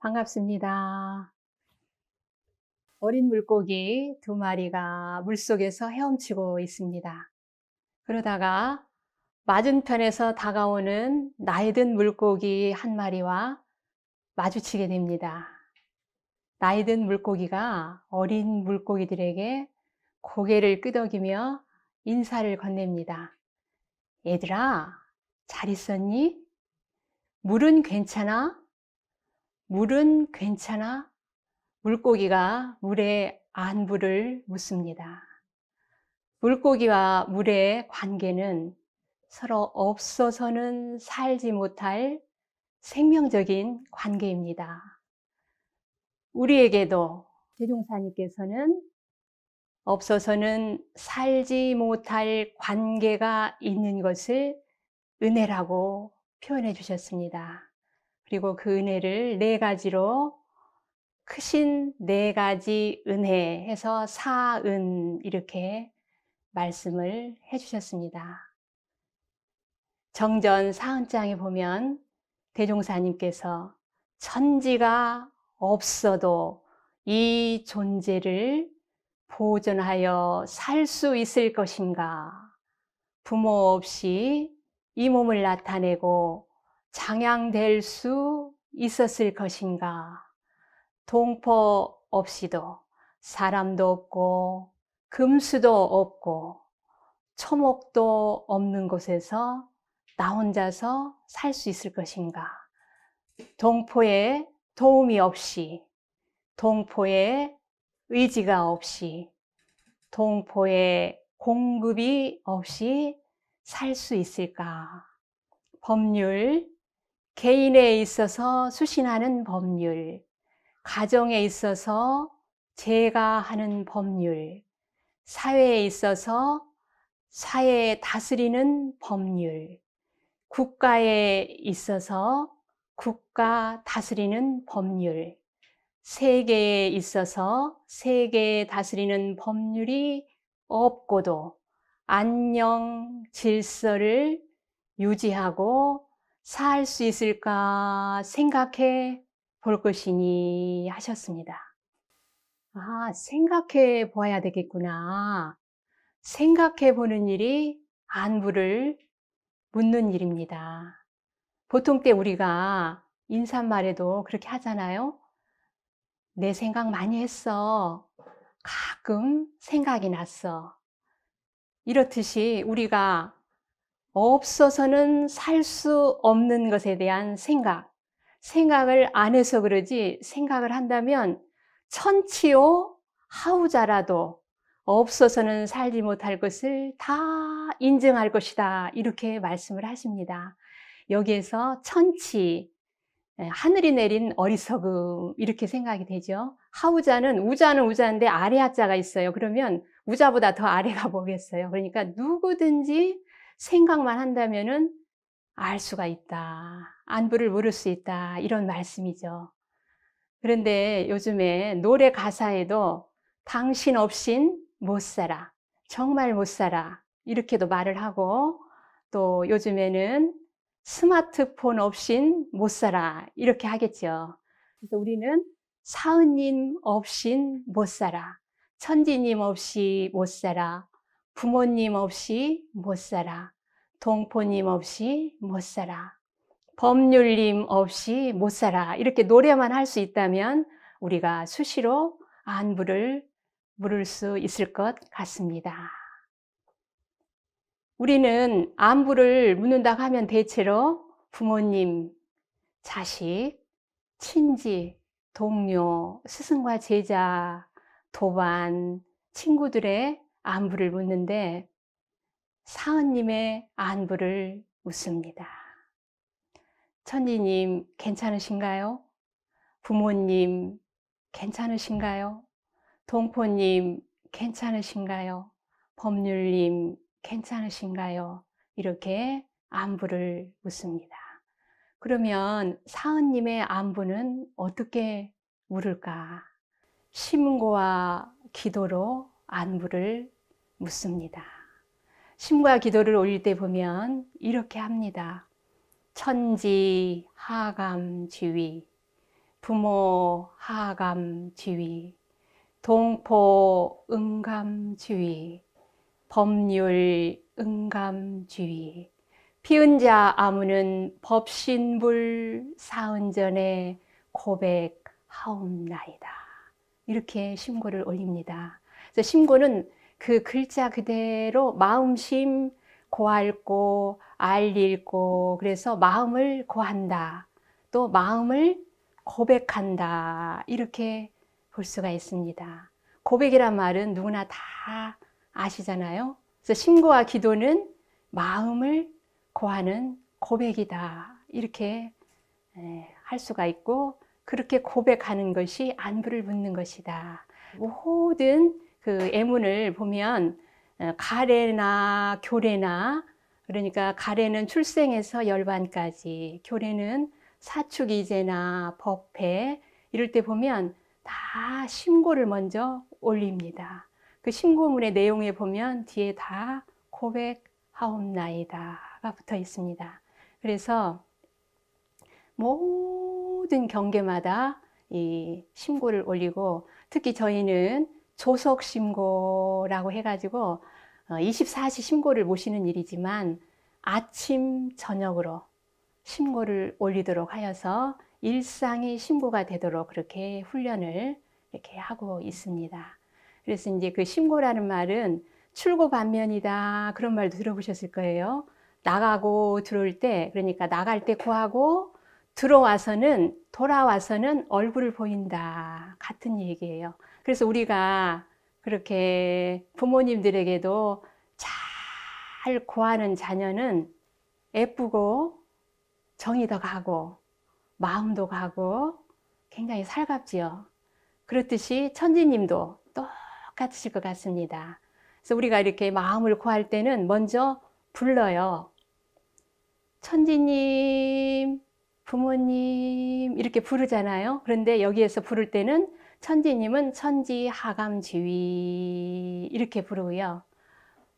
반갑습니다. 어린 물고기 두 마리가 물속에서 헤엄치고 있습니다. 그러다가 맞은편에서 다가오는 나이 든 물고기 한 마리와 마주치게 됩니다. 나이 든 물고기가 어린 물고기들에게 고개를 끄덕이며 인사를 건넵니다. 얘들아, 잘 있었니? 물은 괜찮아? 물은 괜찮아? 물고기가 물의 안부를 묻습니다. 물고기와 물의 관계는 서로 없어서는 살지 못할 생명적인 관계입니다. 우리에게도 대종사님께서는 없어서는 살지 못할 관계가 있는 것을 은혜라고 표현해 주셨습니다. 그리고 그 은혜를 네 가지로 크신 네 가지 은혜 해서 사은 이렇게 말씀을 해 주셨습니다. 정전 사은장에 보면 대종사님께서 천지가 없어도 이 존재를 보존하여 살 수 있을 것인가? 부모 없이 이 몸을 나타내고 장양될 수 있었을 것인가? 동포 없이도 사람도 없고 금수도 없고 초목도 없는 곳에서 나 혼자서 살 수 있을 것인가? 동포의 도움이 없이, 동포의 의지가 없이, 동포의 공급이 없이 살 수 있을까? 법률, 개인에 있어서 수신하는 법률, 가정에 있어서 제가 하는 법률, 사회에 있어서 사회 다스리는 법률, 국가에 있어서 국가 다스리는 법률, 세계에 있어서 세계 다스리는 법률이 없고도 안녕 질서를 유지하고 살 수 있을까 생각해 볼 것이니 하셨습니다. 생각해 보아야 되겠구나. 생각해 보는 일이 안부를 묻는 일입니다. 보통 때 우리가 인사말에도 그렇게 하잖아요. 내 생각 많이 했어. 가끔 생각이 났어. 이렇듯이 우리가 없어서는 살 수 없는 것에 대한 생각을 안 해서 그러지 생각을 한다면 천치요 하우자라도 없어서는 살지 못할 것을 다 인정할 것이다. 이렇게 말씀을 하십니다. 여기에서 천치, 하늘이 내린 어리석음 이렇게 생각이 되죠. 하우자는 우자는 우자인데 아래 하자가 있어요. 그러면 우자보다 더 아래가 뭐겠어요. 그러니까 누구든지 생각만 한다면은 알 수가 있다. 안부를 물을 수 있다. 이런 말씀이죠. 그런데 요즘에 노래 가사에도 당신 없인 못 살아. 정말 못 살아. 이렇게도 말을 하고 또 요즘에는 스마트폰 없인 못 살아. 이렇게 하겠죠. 그래서 우리는 사은님 없인 못 살아. 천지님 없이 못 살아. 부모님 없이 못 살아. 동포님 없이 못 살아. 법률님 없이 못 살아. 이렇게 노래만 할 수 있다면 우리가 수시로 안부를 물을 수 있을 것 같습니다. 우리는 안부를 묻는다고 하면 대체로 부모님, 자식, 친지, 동료, 스승과 제자, 도반, 친구들의 안부를 묻는데 사은님의 안부를 묻습니다. 천지님 괜찮으신가요? 부모님 괜찮으신가요? 동포님 괜찮으신가요? 법률님 괜찮으신가요? 이렇게 안부를 묻습니다. 그러면 사은님의 안부는 어떻게 물을까? 심과 기도로 안부를 묻습니다. 심과 기도를 올릴 때 보면 이렇게 합니다. 천지 하감 지위 부모 하감지위, 동포 응감지위, 법률 응감지위, 피은자 아무는 법신불 사은전에 고백하옵나이다. 이렇게 심고를 올립니다. 그래서 심고는 그 글자 그대로 마음심 고할고 알릴고, 그래서 마음을 고한다, 또 마음을 고백한다, 이렇게 볼 수가 있습니다. 고백이란 말은 누구나 다 아시잖아요. 그래서 심고와 기도는 마음을 고하는 고백이다, 이렇게 할 수가 있고, 그렇게 고백하는 것이 안부를 묻는 것이다. 모든 그 예문을 보면 가래나 교래나, 그러니까 가래는 출생에서 열반까지, 교래는 사축이제나 법회, 이럴 때 보면 다 심고를 먼저 올립니다. 그 심고문의 내용에 보면 뒤에 다 고백하옵나이다가 붙어 있습니다. 그래서 모든 경계마다 이 심고를 올리고, 특히 저희는 조석심고라고 해가지고 24시 심고를 모시는 일이지만 아침 저녁으로 심고를 올리도록 하여서 일상이 심고가 되도록 그렇게 훈련을 이렇게 하고 있습니다. 그래서 이제 그 심고라는 말은 출고 반면이다, 그런 말도 들어보셨을 거예요. 나가고 들어올 때, 그러니까 나갈 때 고하고 들어와서는, 돌아와서는 얼굴을 보인다, 같은 얘기예요. 그래서 우리가 그렇게 부모님들에게도 잘 고하는 자녀는 예쁘고 정이 더 가고 마음도 가고 굉장히 살갑지요. 그렇듯이 천지님도 똑같으실 것 같습니다. 그래서 우리가 이렇게 마음을 고할 때는 먼저 불러요. 천지님, 부모님, 이렇게 부르잖아요. 그런데 여기에서 부를 때는 천지님은 천지하감지위 이렇게 부르고요.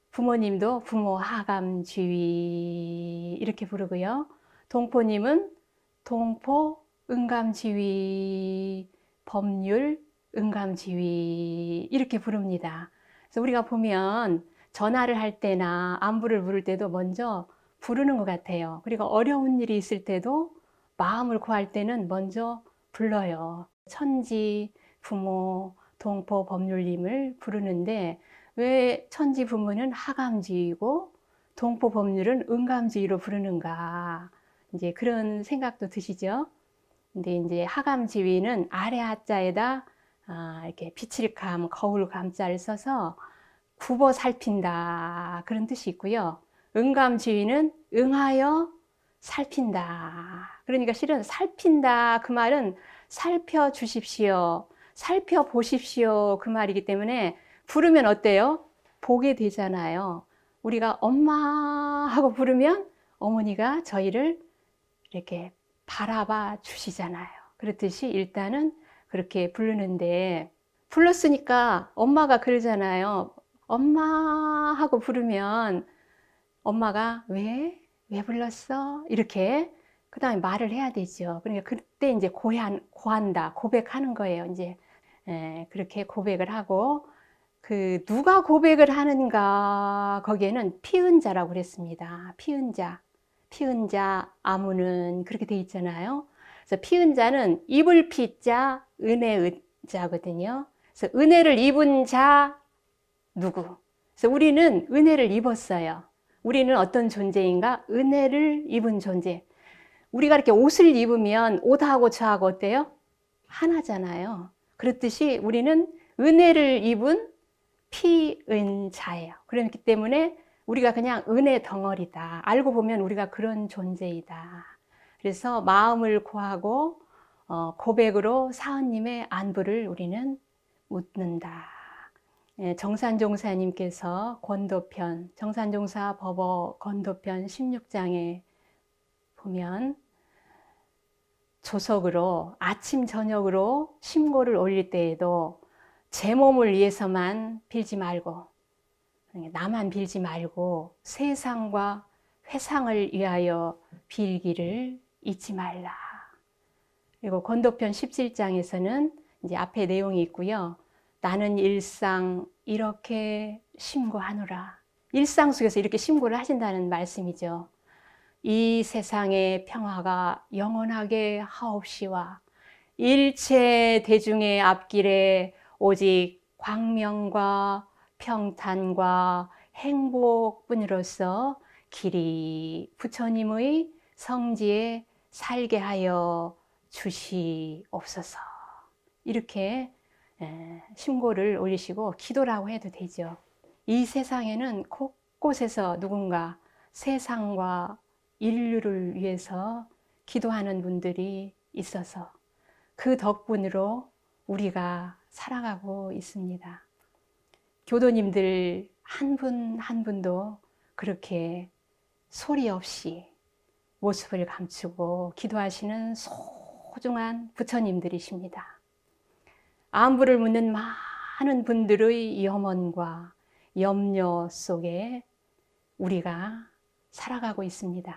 부모님도 부모 하감지위 이렇게 부르고요. 동포님은 동포 응감지위, 법률 응감지위 이렇게 부릅니다. 그래서 우리가 보면 전화를 할 때나 안부를 물을 때도 먼저 부르는 것 같아요. 그리고 어려운 일이 있을 때도 마음을 구할 때는 먼저 불러요. 천지, 부모, 동포, 법률님을 부르는데 왜 천지 부모는 하감지위고 동포 법률은 응감지위로 부르는가, 이제 그런 생각도 드시죠. 근데 이제 하감지위는 아래 하자에다 이렇게 비칠감, 거울감자를 써서 굽어 살핀다, 그런 뜻이 있고요. 응감지위는 응하여 살핀다. 그러니까 실은 살핀다, 그 말은 살펴주십시오, 살펴보십시오, 그 말이기 때문에 부르면 어때요? 보게 되잖아요. 우리가 엄마 하고 부르면 어머니가 저희를 이렇게 바라봐 주시잖아요. 그렇듯이 일단은 그렇게 부르는데, 불렀으니까 엄마가 그러잖아요. 엄마 하고 부르면 엄마가 왜 불렀어? 이렇게 그 다음에 말을 해야 되죠. 그러니까 그때 이제 고한다, 고백하는 거예요. 이제 그렇게 고백을 하고, 그 누가 고백을 하는가, 거기에는 피은자라고 그랬습니다. 피은자 아무는 그렇게 돼 있잖아요. 그래서 피은자는 입을 피자 은혜 은자거든요. 그래서 은혜를 입은 자 누구? 그래서 우리는 은혜를 입었어요. 우리는 어떤 존재인가? 은혜를 입은 존재. 우리가 이렇게 옷을 입으면 옷하고 저하고 어때요? 하나잖아요. 그렇듯이 우리는 은혜를 입은 피은자예요. 그렇기 때문에 우리가 그냥 은혜 덩어리다. 알고 보면 우리가 그런 존재이다. 그래서 마음을 고하고 고백으로 사은님의 안부를 우리는 묻는다. 정산종사님께서 권도편, 정산종사 법어 권도편 16장에 보면 조석으로 아침 저녁으로 심고를 올릴 때에도 제 몸을 위해서만 빌지 말고, 나만 빌지 말고 세상과 회상을 위하여 빌기를 잊지 말라. 그리고 권도편 17장에서는 이제 앞에 내용이 있고요. 나는 일상 이렇게 심고하노라. 일상 속에서 이렇게 심고를 하신다는 말씀이죠. 이 세상의 평화가 영원하게 하옵시와 일체 대중의 앞길에 오직 광명과 평탄과 행복뿐으로서 길이 부처님의 성지에 살게 하여 주시옵소서. 이렇게 심고를 올리시고 기도라고 해도 되죠. 이 세상에는 곳곳에서 누군가 세상과 인류를 위해서 기도하는 분들이 있어서 그 덕분으로 우리가 살아가고 있습니다. 교도님들 한 분 한 분도 그렇게 소리 없이 모습을 감추고 기도하시는 소중한 부처님들이십니다. 안부를 묻는 많은 분들의 염원과 염려 속에 우리가 살아가고 있습니다.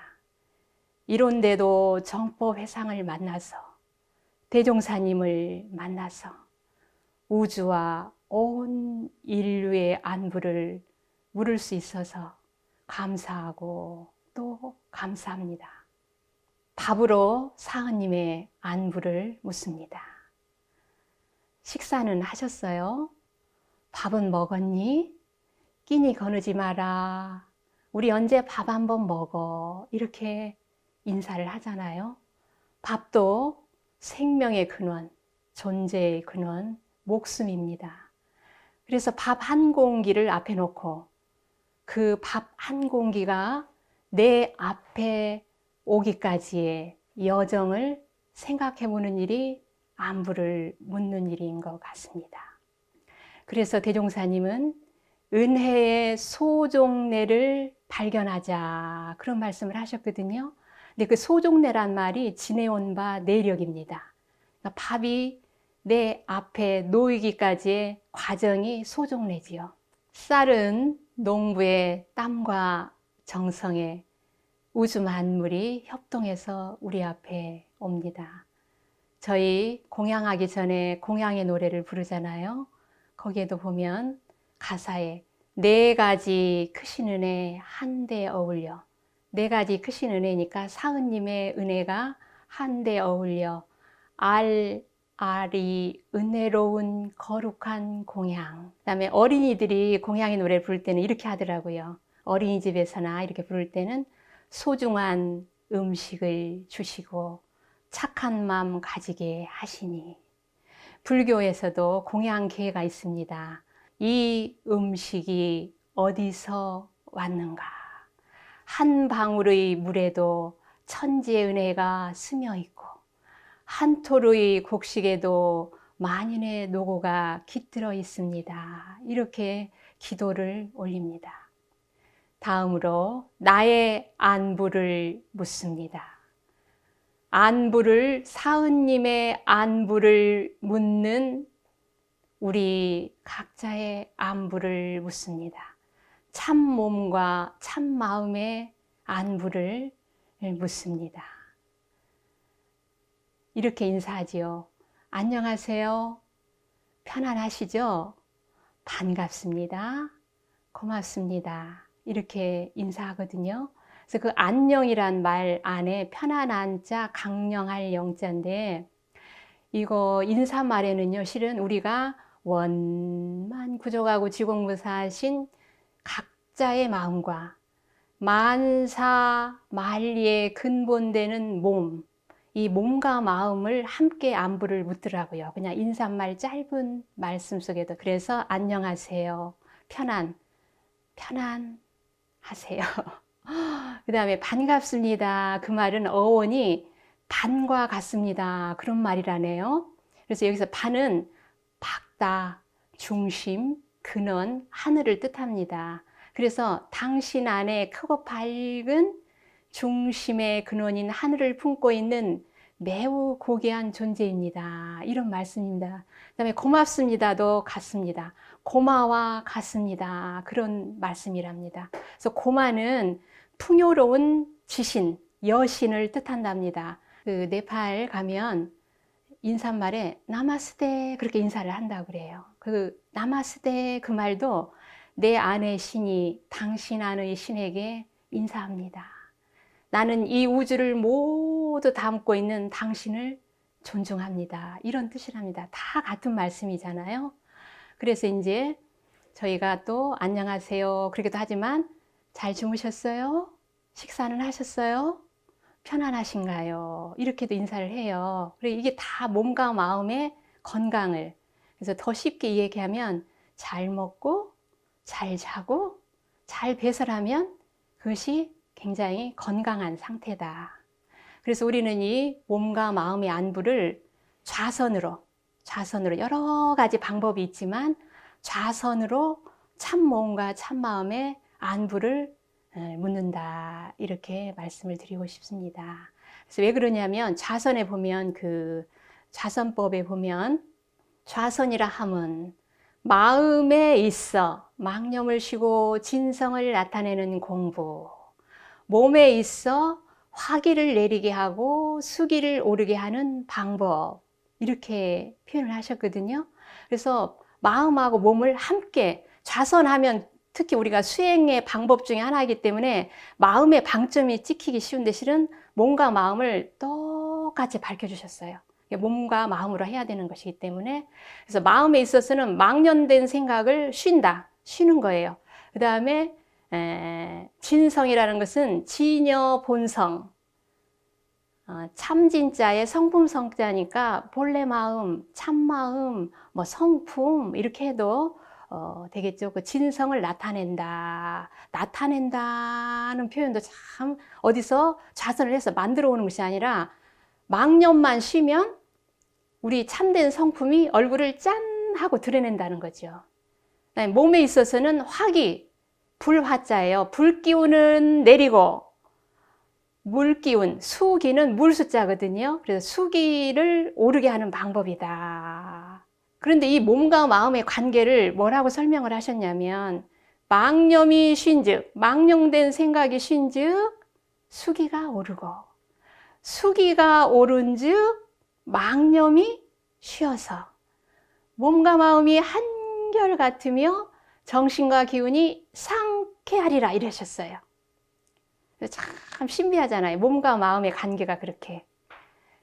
이런데도 정법회상을 만나서 대종사님을 만나서 우주와 온 인류의 안부를 물을 수 있어서 감사하고 또 감사합니다. 밥으로 사은님의 안부를 묻습니다. 식사는 하셨어요? 밥은 먹었니? 끼니 거느지 마라. 우리 언제 밥 한번 먹어. 이렇게 인사를 하잖아요. 밥도 생명의 근원, 존재의 근원, 목숨입니다. 그래서 밥 한 공기를 앞에 놓고 그 밥 한 공기가 내 앞에 오기까지의 여정을 생각해 보는 일이 안부를 묻는 일인 것 같습니다. 그래서 대종사님은 은혜의 소종례를 발견하자 그런 말씀을 하셨거든요. 근데 그 소종례란 말이 지내온 바 내력입니다. 그러니까 밥이 내 앞에 놓이기까지의 과정이 소종례지요. 쌀은 농부의 땀과 정성에 우주 만물이 협동해서 우리 앞에 옵니다. 저희 공양하기 전에 공양의 노래를 부르잖아요. 거기에도 보면 가사에 네 가지 크신 은혜 한데 어울려, 네 가지 크신 은혜니까 사은님의 은혜가 한데 어울려 알이 은혜로운 거룩한 공양. 그다음에 어린이들이 공양의 노래를 부를 때는 이렇게 하더라고요. 어린이집에서나 이렇게 부를 때는 소중한 음식을 주시고 착한 마음 가지게 하시니. 불교에서도 공양계가 있습니다. 이 음식이 어디서 왔는가? 한 방울의 물에도 천지의 은혜가 스며 있고 한 톨의 곡식에도 만인의 노고가 깃들어 있습니다. 이렇게 기도를 올립니다. 다음으로 나의 안부를 묻습니다. 안부를, 사은님의 안부를 묻는 우리 각자의 안부를 묻습니다. 참 몸과 참 마음의 안부를 묻습니다. 이렇게 인사하지요. 안녕하세요. 편안하시죠? 반갑습니다. 고맙습니다. 이렇게 인사하거든요. 그래서 그 안녕이란 말 안에 편안한 자, 강령할 영자인데 이거 인사말에는요, 실은 우리가 원만 구족하고 지공무사하신 각자의 마음과 만사 만리의 근본되는 몸, 이 몸과 마음을 함께 안부를 묻더라고요. 그냥 인사말 짧은 말씀 속에도. 그래서 안녕하세요. 편안하세요. 그 다음에 반갑습니다. 그 말은 어원이 반과 같습니다. 그런 말이라네요. 그래서 여기서 반은 밝다, 중심, 근원, 하늘을 뜻합니다. 그래서 당신 안에 크고 밝은 중심의 근원인 하늘을 품고 있는 매우 고귀한 존재입니다. 이런 말씀입니다. 그 다음에 고맙습니다도 같습니다. 고마와 같습니다. 그런 말씀이랍니다. 그래서 고마는 풍요로운 지신, 여신을 뜻한답니다. 그 네팔 가면 인사말에 나마스테 그렇게 인사를 한다고 그래요. 그 나마스테 그 말도 내 안의 신이 당신 안의 신에게 인사합니다. 나는 이 우주를 모두 담고 있는 당신을 존중합니다. 이런 뜻이랍니다. 다 같은 말씀이잖아요. 그래서 이제 저희가 또 안녕하세요 그러기도 하지만 잘 주무셨어요? 식사는 하셨어요? 편안하신가요? 이렇게도 인사를 해요. 그리고 이게 다 몸과 마음의 건강을, 그래서 더 쉽게 얘기하면 잘 먹고 잘 자고 잘 배설하면 그것이 굉장히 건강한 상태다. 그래서 우리는 이 몸과 마음의 안부를 좌선으로 여러 가지 방법이 있지만 좌선으로 참 몸과 참 마음의 안부를 묻는다, 이렇게 말씀을 드리고 싶습니다. 그래서 왜 그러냐면 좌선에 보면 그 좌선법에 보면 좌선이라 함은 마음에 있어 망념을 쉬고 진성을 나타내는 공부, 몸에 있어 화기를 내리게 하고 수기를 오르게 하는 방법, 이렇게 표현을 하셨거든요. 그래서 마음하고 몸을 함께 좌선하면 특히 우리가 수행의 방법 중에 하나이기 때문에 마음의 방점이 찍히기 쉬운데 실은 몸과 마음을 똑같이 밝혀주셨어요. 몸과 마음으로 해야 되는 것이기 때문에. 그래서 마음에 있어서는 망념된 생각을 쉬는 거예요. 그 다음에 진성이라는 것은 진여 본성, 참진자의 성품성자니까 본래 마음, 참마음, 뭐 성품 이렇게 해도 되겠죠. 그 진성을 나타낸다는 표현도 참 어디서 자선을 해서 만들어 오는 것이 아니라 망념만 쉬면 우리 참된 성품이 얼굴을 짠 하고 드러낸다는 거죠. 몸에 있어서는 화기, 불화자예요. 불기운은 내리고 물기운, 수기는 물수자거든요. 그래서 수기를 오르게 하는 방법이다. 그런데 이 몸과 마음의 관계를 뭐라고 설명을 하셨냐면 망념이 쉰즉, 망령된 생각이 쉰즉 수기가 오르고, 수기가 오른즉 망념이 쉬어서 몸과 마음이 한결 같으며 정신과 기운이 상쾌하리라 이러셨어요. 참 신비하잖아요. 몸과 마음의 관계가 그렇게.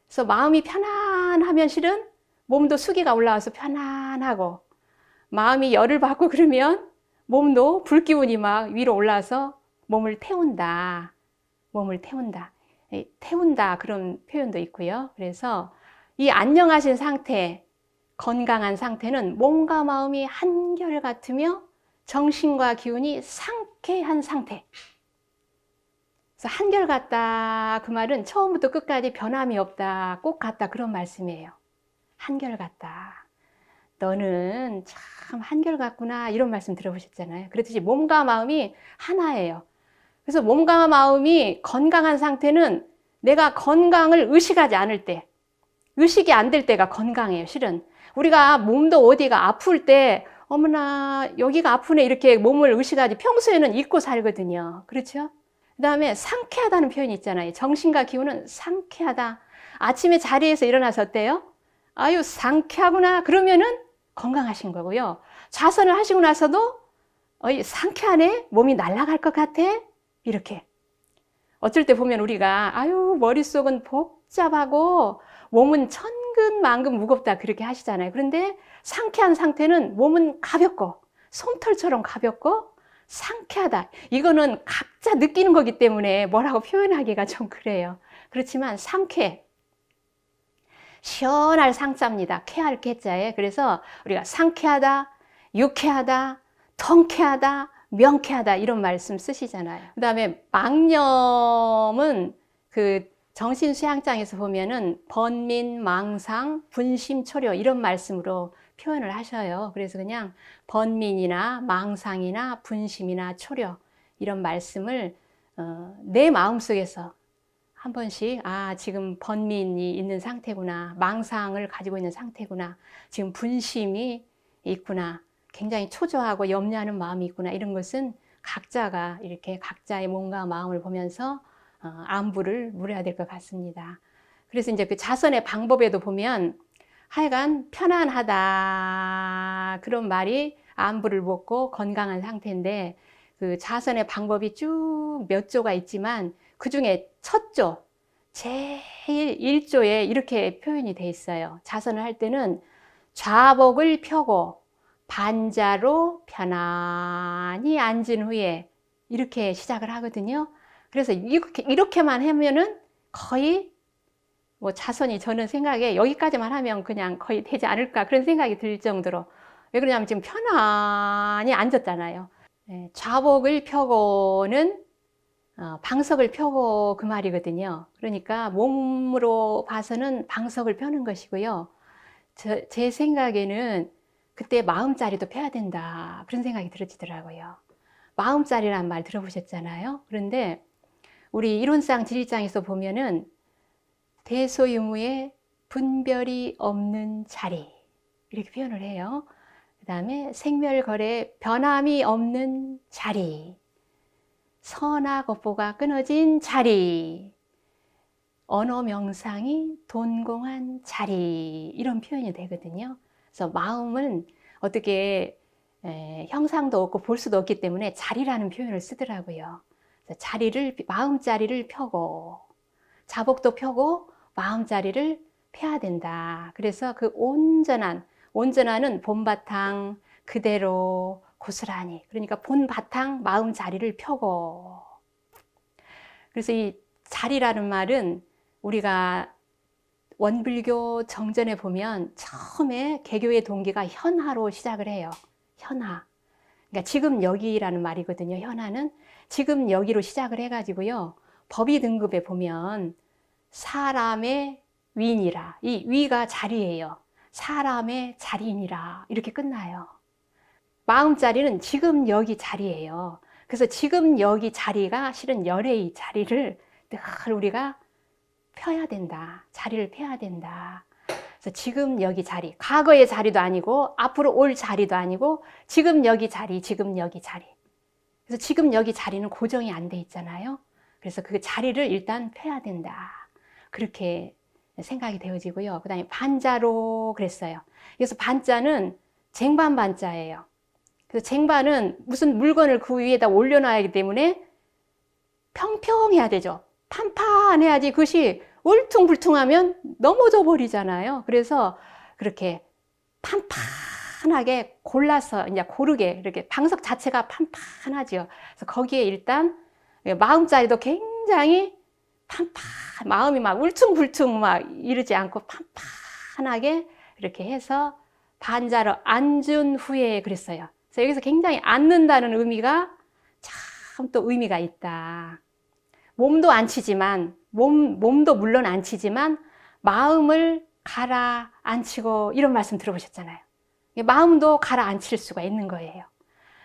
그래서 마음이 편안하면 실은 몸도 수기가 올라와서 편안하고, 마음이 열을 받고 그러면 몸도 불기운이 막 위로 올라와서 몸을 태운다. 태운다 그런 표현도 있고요. 그래서 이 안녕하신 상태, 건강한 상태는 몸과 마음이 한결 같으며 정신과 기운이 상쾌한 상태. 그래서 한결같다 그 말은 처음부터 끝까지 변함이 없다, 꼭 같다 그런 말씀이에요. 한결같다. 너는 참 한결같구나 이런 말씀 들어보셨잖아요. 그렇듯이 몸과 마음이 하나예요. 그래서 몸과 마음이 건강한 상태는 내가 건강을 의식하지 않을 때, 의식이 안 될 때가 건강해요. 실은 우리가 몸도 어디가 아플 때 어머나 여기가 아프네 이렇게 몸을 의식하지 평소에는 잊고 살거든요. 그렇죠? 그 다음에 상쾌하다는 표현이 있잖아요. 정신과 기운은 상쾌하다. 아침에 자리에서 일어나서 어때요? 아유 상쾌하구나 그러면은 건강하신 거고요. 좌선을 하시고 나서도 상쾌하네, 몸이 날아갈 것 같아, 이렇게. 어쩔 때 보면 우리가 아유 머릿속은 복잡하고 몸은 천근만근 무겁다 그렇게 하시잖아요. 그런데 상쾌한 상태는 몸은 가볍고 솜털처럼 가볍고 상쾌하다. 이거는 각자 느끼는 거기 때문에 뭐라고 표현하기가 좀 그래요. 그렇지만 상쾌, 시원할 상자입니다. 쾌할 쾌자에. 그래서 우리가 상쾌하다, 유쾌하다, 통쾌하다, 명쾌하다 이런 말씀 쓰시잖아요. 그 다음에 망념은 그 정신수양장에서 보면은 번민, 망상, 분심, 초려 이런 말씀으로 표현을 하셔요. 그래서 그냥 번민이나 망상이나 분심이나 초려 이런 말씀을 내 마음속에서 한 번씩 지금 번민이 있는 상태구나, 망상을 가지고 있는 상태구나, 지금 분심이 있구나, 굉장히 초조하고 염려하는 마음이 있구나, 이런 것은 각자가 이렇게 각자의 몸과 마음을 보면서 안부를 물어야 될 것 같습니다. 그래서 이제 그 자선의 방법에도 보면 하여간 편안하다 그런 말이 안부를 묻고 건강한 상태인데 그 자선의 방법이 쭉 몇 조가 있지만 그 중에 첫 조, 제일 1조에 이렇게 표현이 돼 있어요. 자선을 할 때는 좌복을 펴고 반자로 편안히 앉은 후에 이렇게 시작을 하거든요. 그래서 이렇게만 하면은 거의 뭐 자선이 저는 생각에 여기까지만 하면 그냥 거의 되지 않을까 그런 생각이 들 정도로 왜 그러냐면 지금 편안히 앉았잖아요. 네, 좌복을 펴고는 방석을 펴고 그 말이거든요. 그러니까 몸으로 봐서는 방석을 펴는 것이고요. 제 생각에는 그때 마음자리도 펴야 된다 그런 생각이 들어지더라고요. 마음자리란 말 들어보셨잖아요. 그런데 우리 이론상 진리장에서 보면은 대소유무의 분별이 없는 자리 이렇게 표현을 해요. 그 다음에 생멸거래 변함이 없는 자리, 선악 업보가 끊어진 자리, 언어 명상이 돈공한 자리 이런 표현이 되거든요. 그래서 마음은 어떻게 형상도 없고 볼 수도 없기 때문에 자리라는 표현을 쓰더라고요. 그래서 마음자리를 펴고 자복도 펴고 마음자리를 펴야 된다. 그래서 그 온전한은 본바탕 그대로 고스란히 그러니까 본바탕 마음자리를 펴고 그래서 이 자리라는 말은 우리가 원불교 정전에 보면 처음에 개교의 동기가 현하로 시작을 해요. 현하. 그러니까 지금 여기라는 말이거든요. 현하는 지금 여기로 시작을 해가지고요. 법의 등급에 보면 사람의 위니라. 이 위가 자리예요. 사람의 자리니라. 이렇게 끝나요. 마음자리는 지금 여기 자리예요. 그래서 지금 여기 자리가 실은 열의 자리를 늘 우리가 펴야 된다. 자리를 펴야 된다. 그래서 지금 여기 자리, 과거의 자리도 아니고 앞으로 올 자리도 아니고 지금 여기 자리, 지금 여기 자리. 그래서 지금 여기 자리는 고정이 안 돼 있잖아요. 그래서 그 자리를 일단 펴야 된다. 그렇게 생각이 되어지고요. 그 다음에 반자로 그랬어요. 그래서 반자는 쟁반 반자예요. 그래서 쟁반은 무슨 물건을 그 위에다 올려놔야 하기 때문에 평평해야 되죠. 판판해야지 그것이 울퉁불퉁하면 넘어져 버리잖아요. 그래서 그렇게 판판하게 골라서 이제 고르게 이렇게 방석 자체가 판판하죠. 그래서 거기에 일단 마음자리도 굉장히 마음이 막 울퉁불퉁 막 이러지 않고 판판하게 이렇게 해서 반자로 앉은 후에 그랬어요. 그래서 여기서 굉장히 앉는다는 의미가 참 또 의미가 있다. 몸도 앉히지만 몸도 물론 앉히지만 마음을 가라앉히고 이런 말씀 들어보셨잖아요. 마음도 가라앉힐 수가 있는 거예요.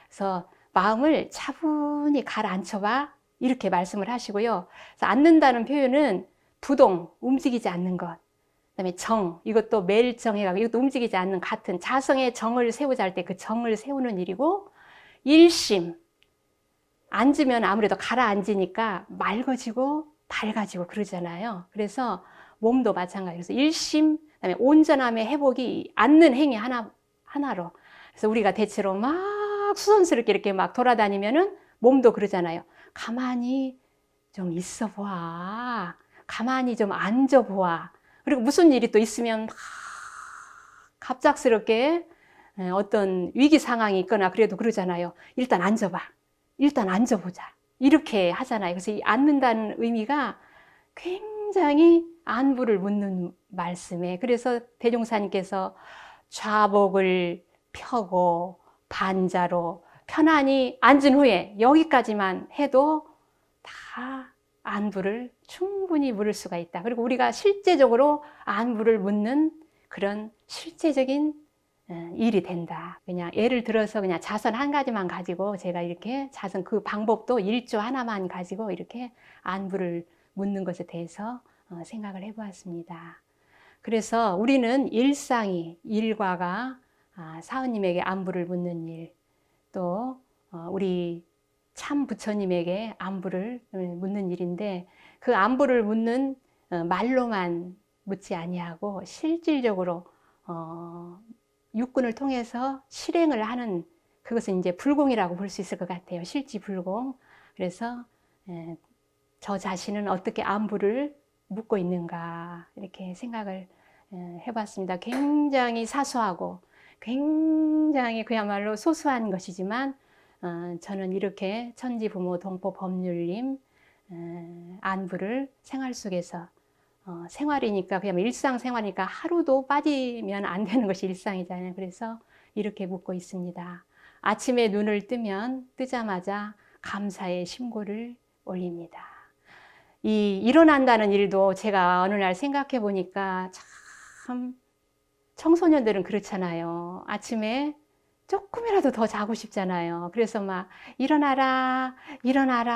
그래서 마음을 차분히 가라앉혀봐 이렇게 말씀을 하시고요. 그래서 앉는다는 표현은 부동, 움직이지 않는 것. 그다음에 정, 이것도 매일정해가지고 이것도 움직이지 않는 같은 자성의 정을 세우자 할 때 그 정을 세우는 일이고 일심, 앉으면 아무래도 가라앉으니까 맑아지고 밝아지고 그러잖아요. 그래서 몸도 마찬가지로 그래서 일심, 그다음에 온전함의 회복이 앉는 행위 하나로. 그래서 우리가 대체로 막 수선스럽게 이렇게 막 돌아다니면은 몸도 그러잖아요. 가만히 좀 있어 보아. 가만히 좀 앉아 보아. 그리고 무슨 일이 또 있으면 막 갑작스럽게 어떤 위기 상황이 있거나 그래도 그러잖아요. 일단 앉아봐. 일단 앉아보자. 이렇게 하잖아요. 그래서 이 앉는다는 의미가 굉장히 안부를 묻는 말씀에 그래서 대종사님께서 좌복을 펴고 반자로 편안히 앉은 후에 여기까지만 해도 다 안부를 충분히 물을 수가 있다. 그리고 우리가 실제적으로 안부를 묻는 그런 실제적인 일이 된다. 그냥 예를 들어서 그냥 자선 한 가지만 가지고 제가 이렇게 자선 그 방법도 1조 하나만 가지고 이렇게 안부를 묻는 것에 대해서 생각을 해보았습니다. 그래서 우리는 일과가 사은님에게 안부를 묻는 일, 또 우리 참 부처님에게 안부를 묻는 일인데 그 안부를 묻는 말로만 묻지 아니하고 실질적으로 육군을 통해서 실행을 하는, 그것은 이제 불공이라고 볼 수 있을 것 같아요. 실지불공. 그래서 저 자신은 어떻게 안부를 묻고 있는가 이렇게 생각을 해봤습니다. 굉장히 사소하고 굉장히 그야말로 소소한 것이지만 저는 이렇게 천지부모 동포법률님 안부를 생활 속에서 생활이니까 그냥 일상생활이니까 하루도 빠지면 안 되는 것이 일상이잖아요. 그래서 이렇게 묻고 있습니다. 아침에 눈을 뜨자마자 감사의 신고를 올립니다. 이 일어난다는 일도 제가 어느 날 생각해 보니까 참 청소년들은 그렇잖아요. 아침에 조금이라도 더 자고 싶잖아요. 그래서 막 일어나라, 일어나라,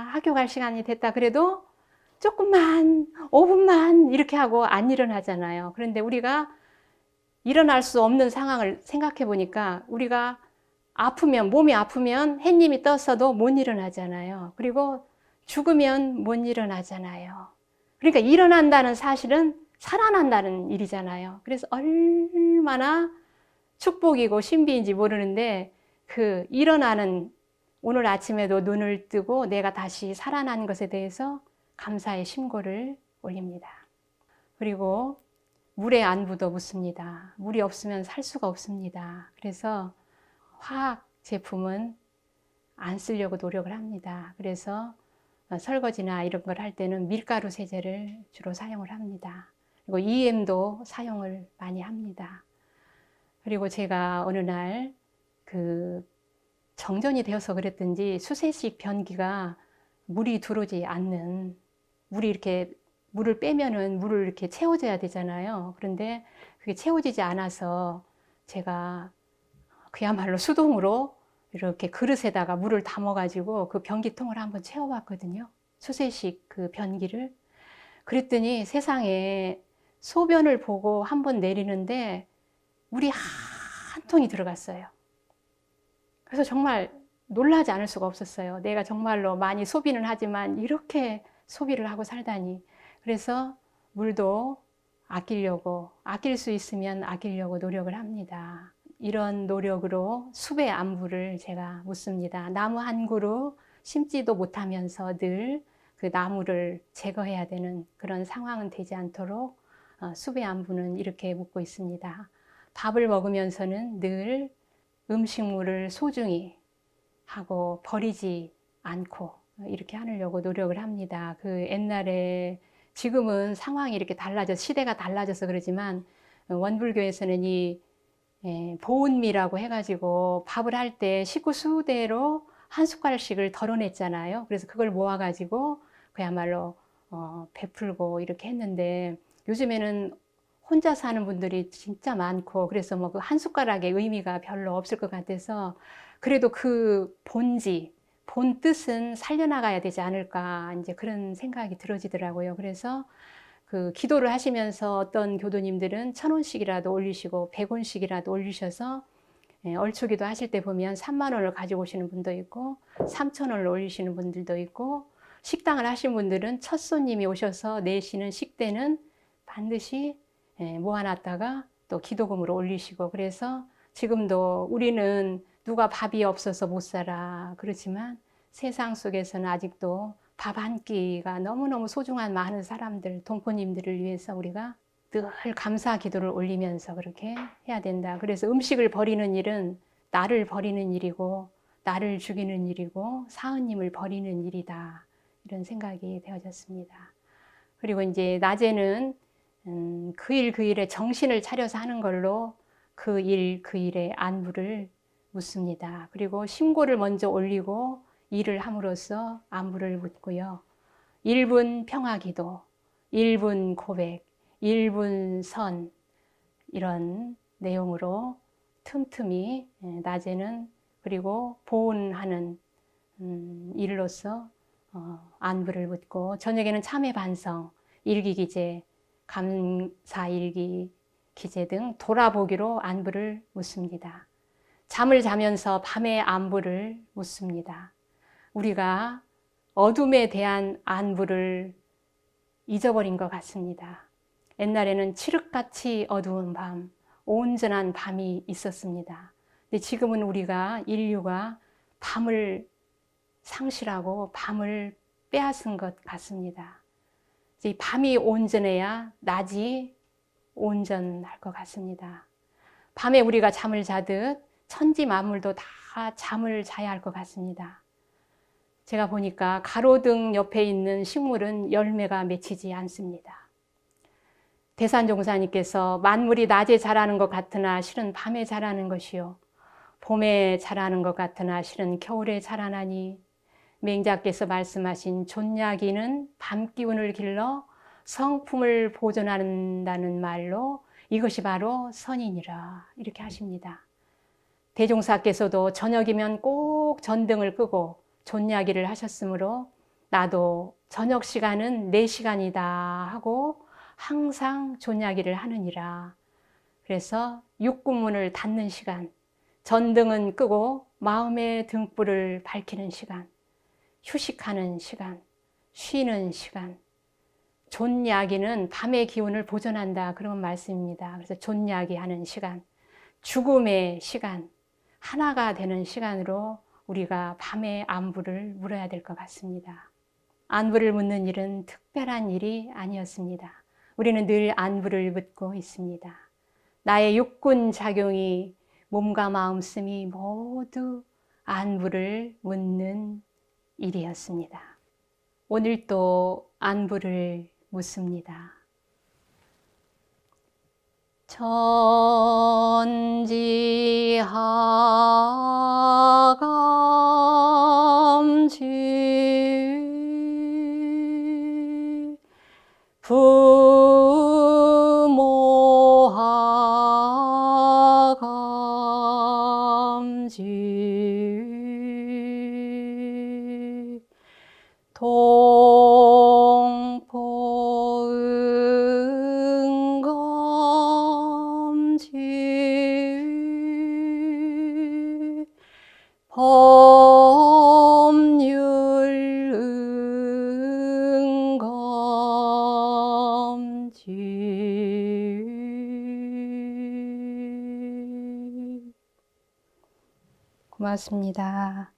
학교 갈 시간이 됐다 그래도 조금만, 5분만 이렇게 하고 안 일어나잖아요. 그런데 우리가 일어날 수 없는 상황을 생각해 보니까 우리가 아프면, 몸이 아프면 햇님이 떴어도 못 일어나잖아요. 그리고 죽으면 못 일어나잖아요. 그러니까 일어난다는 사실은 살아난다는 일이잖아요. 그래서 얼마나 축복이고 신비인지 모르는데 그 일어나는 오늘 아침에도 눈을 뜨고 내가 다시 살아난 것에 대해서 감사의 신고를 올립니다. 그리고 물의 안부도 묻습니다. 물이 없으면 살 수가 없습니다. 그래서 화학 제품은 안 쓰려고 노력을 합니다. 그래서 설거지나 이런 걸 할 때는 밀가루 세제를 주로 사용을 합니다. 그리고 EM도 사용을 많이 합니다. 그리고 제가 어느 날 정전이 되어서 그랬든지 수세식 변기가 물이 들어오지 않는, 물을 빼면은 물을 이렇게 채워줘야 되잖아요. 그런데 그게 채워지지 않아서 제가 그야말로 수동으로 이렇게 그릇에다가 물을 담아가지고 그 변기통을 한번 채워봤거든요. 수세식 그 변기를. 그랬더니 세상에 소변을 보고 한번 내리는데 물이 한 통이 들어갔어요. 그래서 정말 놀라지 않을 수가 없었어요. 내가 정말로 많이 소비는 하지만 이렇게 소비를 하고 살다니. 그래서 물도 아끼려고, 아낄 수 있으면 아끼려고 노력을 합니다. 이런 노력으로 숲의 안부를 제가 묻습니다. 나무 한 그루 심지도 못하면서 늘 그 나무를 제거해야 되는 그런 상황은 되지 않도록 숲의 안부는 이렇게 묻고 있습니다. 밥을 먹으면서는 늘 음식물을 소중히 하고 버리지 않고 이렇게 하려고 노력을 합니다. 그 옛날에, 지금은 상황이 이렇게 달라져서 시대가 달라져서 그러지만 원불교에서는 이 보은미라고 해가지고 밥을 할 때 식구 수대로 한 숟갈씩을 덜어냈잖아요. 그래서 그걸 모아가지고 그야말로 베풀고 이렇게 했는데 요즘에는 혼자 사는 분들이 진짜 많고 그래서 뭐 그 한 숟가락의 의미가 별로 없을 것 같아서 그래도 그 본 뜻은 살려나가야 되지 않을까 이제 그런 생각이 들어지더라고요. 그래서 그 기도를 하시면서 어떤 교도님들은 1,000원씩이라도 올리시고 100원씩이라도 올리셔서 얼추기도 하실 때 보면 3만 원을 가지고 오시는 분도 있고 3,000원을 올리시는 분들도 있고 식당을 하신 분들은 첫 손님이 오셔서 내시는 식대는 반드시 모아놨다가 또 기도금으로 올리시고 그래서 지금도 우리는 누가 밥이 없어서 못 살아 그렇지만 세상 속에서는 아직도 밥 한 끼가 너무너무 소중한 많은 사람들, 동포님들을 위해서 우리가 늘 감사 기도를 올리면서 그렇게 해야 된다. 그래서 음식을 버리는 일은 나를 버리는 일이고 나를 죽이는 일이고 사은님을 버리는 일이다. 이런 생각이 되어졌습니다. 그리고 이제 낮에는 그 일 그 일에 정신을 차려서 하는 걸로 그 일 그 일의 안부를 묻습니다. 그리고 신고를 먼저 올리고 일을 함으로써 안부를 묻고요. 1분 평화기도, 1분 고백, 1분 선 이런 내용으로 틈틈이 낮에는 그리고 보온하는 일로서 안부를 묻고 저녁에는 참회 반성, 일기기재, 감사일기 기재 등 돌아보기로 안부를 묻습니다. 잠을 자면서 밤의 안부를 묻습니다. 우리가 어둠에 대한 안부를 잊어버린 것 같습니다. 옛날에는 칠흑같이 어두운 밤, 온전한 밤이 있었습니다. 근데 지금은 우리가 인류가 밤을 상실하고 밤을 빼앗은 것 같습니다. 이 밤이 온전해야 낮이 온전할 것 같습니다. 밤에 우리가 잠을 자듯 천지 만물도 다 잠을 자야 할 것 같습니다. 제가 보니까 가로등 옆에 있는 식물은 열매가 맺히지 않습니다. 대산종사님께서 만물이 낮에 자라는 것 같으나 실은 밤에 자라는 것이요 봄에 자라는 것 같으나 실은 겨울에 자라나니, 맹자께서 말씀하신 존야기는 밤 기운을 길러 성품을 보존한다는 말로 이것이 바로 선이니라 이렇게 하십니다. 대종사께서도 저녁이면 꼭 전등을 끄고 존야기를 하셨으므로 나도 저녁 시간은 내 시간이다 하고 항상 존야기를 하느니라. 그래서 육구문을 닫는 시간, 전등은 끄고 마음의 등불을 밝히는 시간, 휴식하는 시간, 쉬는 시간, 존야기는 밤의 기운을 보존한다 그런 말씀입니다. 그래서 존야기 하는 시간, 죽음의 시간, 하나가 되는 시간으로 우리가 밤의 안부를 물어야 될 것 같습니다. 안부를 묻는 일은 특별한 일이 아니었습니다. 우리는 늘 안부를 묻고 있습니다. 나의 육군 작용이 몸과 마음씀이 모두 안부를 묻는 일이었습니다. 오늘도 안부를 묻습니다. 천지하감지 부모하감지 동포응감지 법률응감지. 고맙습니다.